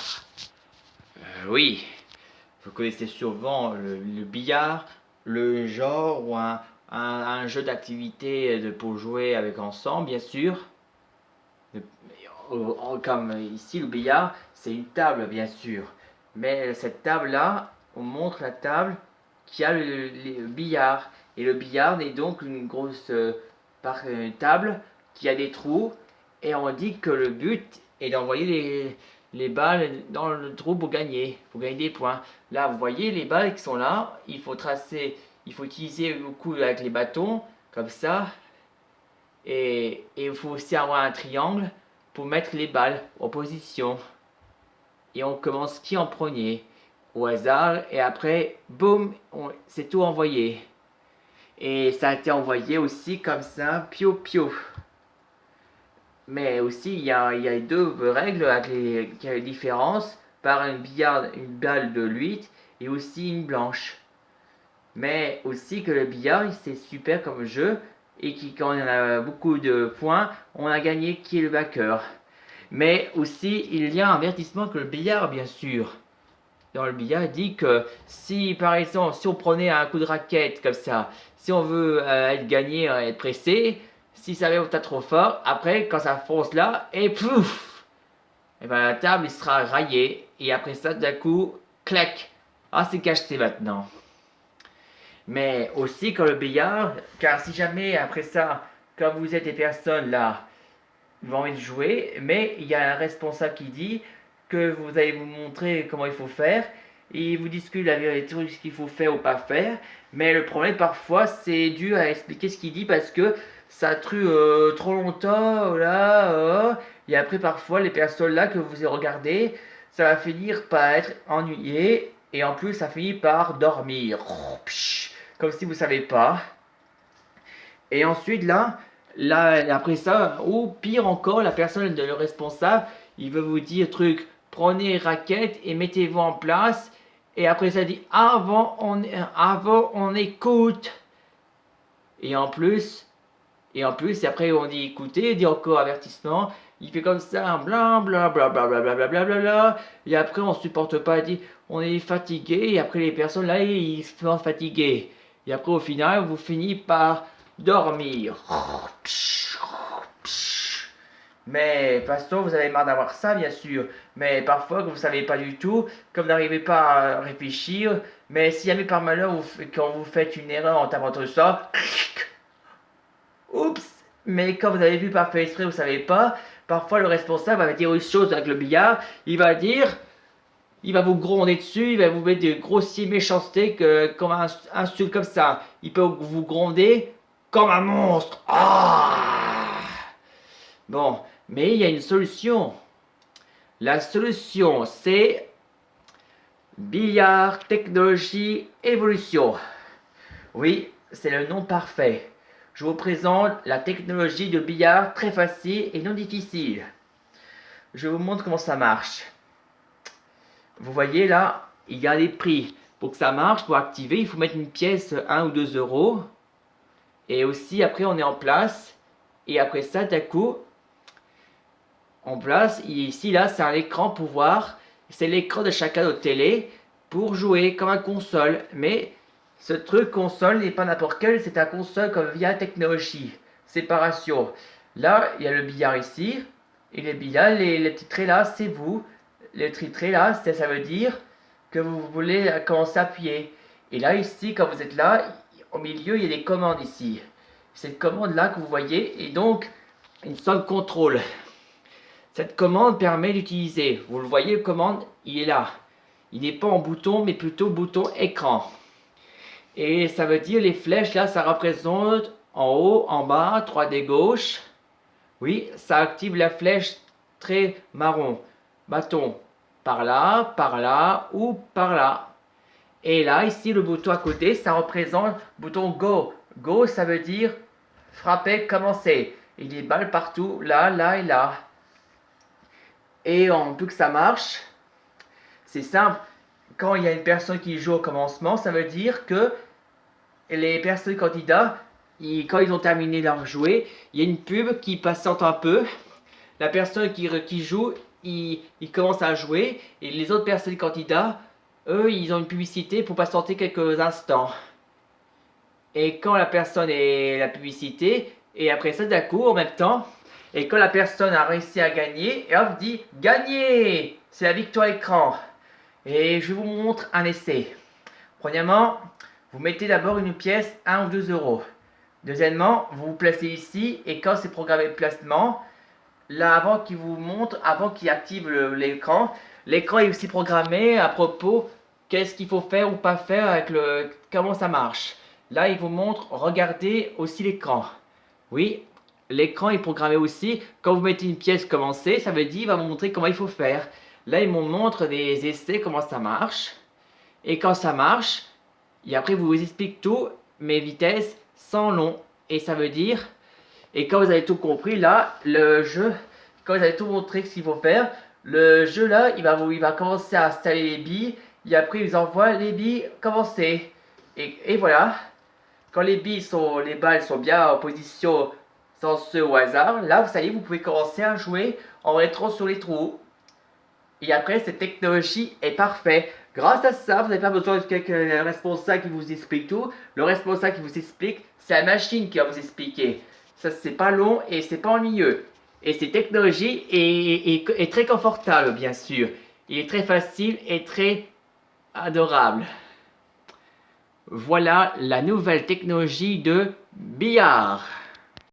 billard. Oui, vous connaissez sûrement le billard, le genre ou un jeu d'activité pour jouer avec ensemble, bien sûr. Comme ici, le billard, c'est une table, bien sûr. Mais cette table-là, on montre la table qui a le billard. Et le billard est donc une grosse table qui a des trous. Et on dit que le but est d'envoyer les balles dans le trou pour gagner des points. Là, vous voyez les balles qui sont là. Il faut utiliser beaucoup avec les bâtons, comme ça. Et il faut aussi avoir un triangle pour mettre les balles en position. Et on commence qui en premier au hasard. Et après, boum, c'est tout envoyé. Et ça a été envoyé aussi comme ça, pio pio. Mais aussi, il y a deux règles qui ont une différence. Par une balle de 8 et aussi une blanche. Mais aussi que le billard, c'est super comme jeu. Et quand on a beaucoup de points, on a gagné qui est le vainqueur. Mais aussi, il y a un avertissement que le billard, bien sûr. Dans le billard, il dit que si, par exemple, si on prenait un coup de raquette comme ça, si on veut être gagné, être pressé, si ça va trop fort, après, quand ça fonce là, et pouf, et ben la table il sera raillée. Et après ça, d'un coup, clac. Ah, c'est cacheté maintenant. Mais aussi quand le billard, car si jamais après ça, quand vous êtes des personnes là, ils vont envie de jouer, mais il y a un responsable qui dit que vous allez vous montrer comment il faut faire, et il vous discute la vérité de ce qu'il faut faire ou pas faire, mais le problème parfois c'est dur à expliquer ce qu'il dit parce que ça true trop longtemps, là, et après parfois les personnes là que vous regardez, ça va finir par être ennuyé, et en plus ça finit par dormir, comme si vous savez pas. Et ensuite là, après ça, ou pire encore, la personne de le responsable, il veut vous dire truc, prenez raquette et mettez-vous en place. Et après ça dit avant on écoute. Et en plus, et après on dit écoutez, il dit encore avertissement. Il fait comme ça, bla bla bla bla bla bla bla bla bla bla. Et après on supporte pas, il dit on est fatigué. Et après les personnes là, ils se font fatiguer. Et après au final, vous finissez par dormir. Mais, de toute façon, vous avez marre d'avoir ça, bien sûr. Mais parfois, que vous savez pas du tout, que vous n'arrivez pas à réfléchir. Mais si jamais par malheur, quand vous faites une erreur en tapant tout ça, oups. Mais quand vous avez vu par fait exprès, vous savez pas. Parfois, le responsable va dire une chose avec le billard. Il va vous gronder dessus, il va vous mettre des grossiers méchancetés comme un insulte comme ça. Il peut vous gronder comme un monstre. Ah! Bon, mais il y a une solution. La solution, c'est billard, technologie, évolution. Oui, c'est le nom parfait. Je vous présente la technologie de billard très facile et non difficile. Je vous montre comment ça marche. Vous voyez là, il y a les prix. Pour que ça marche, pour activer, il faut mettre une pièce 1 ou 2 euros. Et aussi, après, on est en place. Et après ça, d'un coup, en place, ici, là, c'est un écran pour voir. C'est l'écran de chacun de notre télé pour jouer comme un console. Mais ce truc console n'est pas n'importe quel, c'est un console comme via technologie. Séparation. Là, il y a le billard ici. Et les billards, les petits traits là, c'est vous. Les petits traits là, ça veut dire que vous voulez commencer à appuyer. Et là, ici, quand vous êtes là, au milieu, il y a des commandes ici. Cette commande là que vous voyez est donc une sorte de contrôle. Cette commande permet d'utiliser. Vous le voyez, le commande, il est là. Il n'est pas en bouton, mais plutôt bouton écran. Et ça veut dire les flèches là, ça représente en haut, en bas, 3D gauche. Oui, ça active la flèche très marron. Bâton par là ou par là. Et là, ici, le bouton à côté, ça représente le bouton Go. Go, ça veut dire frapper, commencer. Il y a des balles partout, là, là et là. Et en plus que ça marche, c'est simple. Quand il y a une personne qui joue au commencement, ça veut dire que les personnes candidats, quand ils ont terminé leur jouet, il y a une pub qui patiente un peu. La personne qui joue, ils commencent à jouer et les autres personnes candidats, eux, ils ont une publicité pour patienter quelques instants. Et quand la personne est la publicité, et après ça, d'un coup, en même temps, et quand la personne a réussi à gagner, et hop, dit gagné! C'est la victoire écran. Et je vous montre un essai. Premièrement, vous mettez d'abord une pièce 1 ou 2 euros. Deuxièmement, vous vous placez ici et quand c'est programmé le placement, là avant qu'il vous montre, avant qu'il active l'écran, l'écran est aussi programmé à propos qu'est-ce qu'il faut faire ou pas faire avec comment ça marche. Là, il vous montre, regardez aussi l'écran. Oui, l'écran est programmé aussi. Quand vous mettez une pièce commencée, ça veut dire il va vous montrer comment il faut faire. Là, il me montre des essais, comment ça marche. Et quand ça marche, et après, vous explique tout, mes vitesses, sans long. Et ça veut dire, et quand vous avez tout compris, là, le jeu, quand vous avez tout montré ce qu'il faut faire, le jeu là, il va commencer à installer les billes, et après, il vous envoie les billes commencer. Et voilà, quand les balles sont bien en position sans ceux au hasard, là, vous savez, vous pouvez commencer à jouer en rétro sur les trous. Et après, cette technologie est parfaite. Grâce à ça, vous n'avez pas besoin de quelqu'un responsable qui vous explique tout. Le responsable qui vous explique, c'est la machine qui va vous expliquer. Ça, c'est pas long et c'est pas ennuyeux. Et cette technologie est très confortable, bien sûr. Il est très facile et très adorable. Voilà la nouvelle technologie de billard.